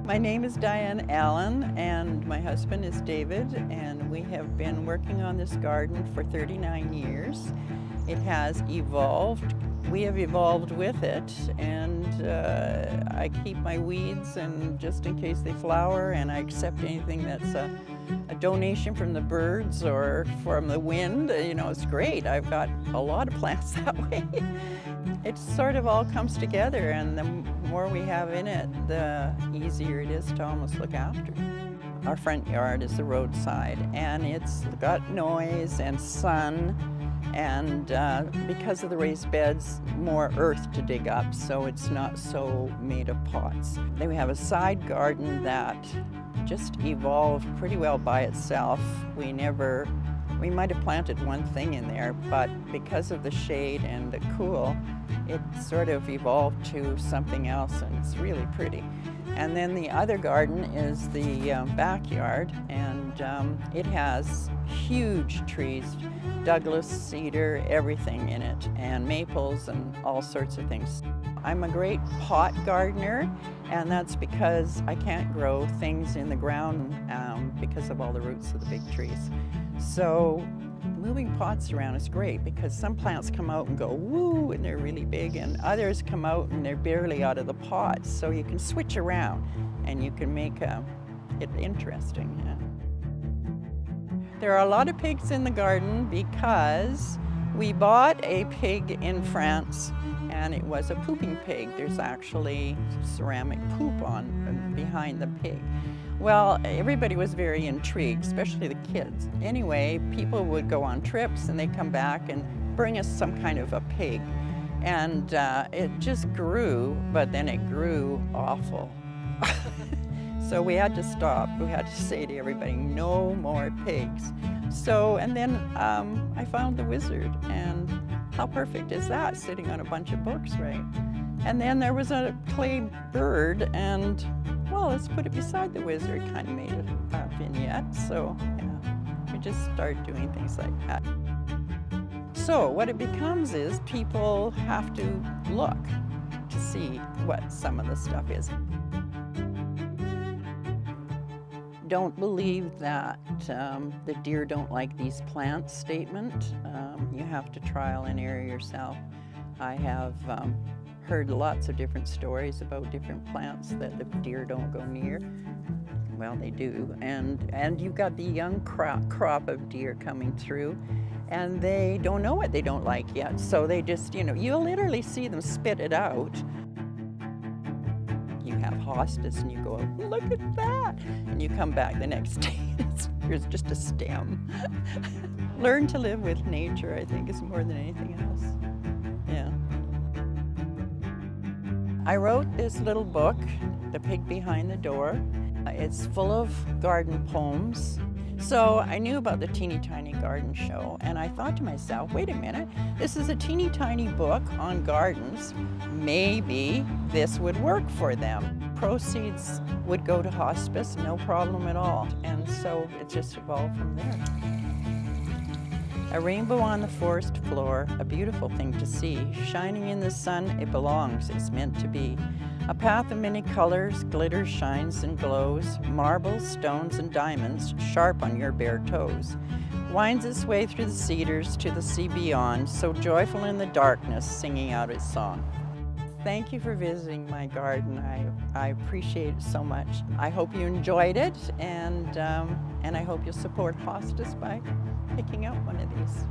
My name is Diane Allen, and my husband is David, and we have been working on this garden for 39 years. It has evolved. We have evolved with it, and I keep my weeds and just in case they flower, and I accept anything that's a donation from the birds or from the wind. You know, it's great. I've got a lot of plants that way. It sort of all comes together, and the more we have in it, the easier it is to almost look after. Our front yard is the roadside, and it's got noise and sun, and because of the raised beds, more earth to dig up, so it's not so made of pots. Then we have a side garden that just evolved pretty well by itself. We might have planted one thing in there, but because of the shade and the cool, it sort of evolved to something else, and it's really pretty. And then the other garden is the backyard, and it has huge trees, Douglas, cedar, everything in it, and maples and all sorts of things. I'm a great pot gardener, and that's because I can't grow things in the ground because of all the roots of the big trees. So moving pots around is great because some plants come out and go woo and they're really big, and others come out and they're barely out of the pot. So you can switch around and you can make it interesting. Yeah. There are a lot of pigs in the garden because we bought a pig in France, and it was a pooping pig. There's actually ceramic poop behind the pig. Well, everybody was very intrigued, especially the kids. Anyway, people would go on trips and they'd come back and bring us some kind of a pig. And it just grew, but then it grew awful. So we had to stop. We had to say to everybody, no more pigs. So, and then I found the wizard, and how perfect is that, sitting on a bunch of books, right? And then there was a clay bird, and well, let's put it beside the wizard. Kind of made a vignette, so yeah, we just started doing things like that. So what it becomes is people have to look to see what some of the stuff is. Don't believe that the deer don't like these plants statement. You have to trial and error yourself. I have heard lots of different stories about different plants that the deer don't go near. Well, they do, and you've got the young crop of deer coming through, and they don't know what they don't like yet, so they just, you'll literally see them spit it out. You have Hospice and you go, look at that, and you come back the next day and here's just a stem. Learn to live with nature, I think, is more than anything else. Yeah. I wrote this little book, The Pig Behind the Door. It's full of garden poems. So I knew about the Teeny Tiny Garden Show, and I thought to myself, wait a minute, this is a teeny tiny book on gardens. Maybe this would work for them. Proceeds would go to Hospice, no problem at all. And so it just evolved from there. A rainbow on the forest floor, a beautiful thing to see. Shining in the sun, it belongs, it's meant to be. A path of many colors, glitters, shines, and glows. Marbles, stones, and diamonds, sharp on your bare toes. Winds its way through the cedars to the sea beyond, so joyful in the darkness, singing out its song. Thank you for visiting my garden. I appreciate it so much. I hope you enjoyed it, and I hope you'll support Hospice by picking out one of these.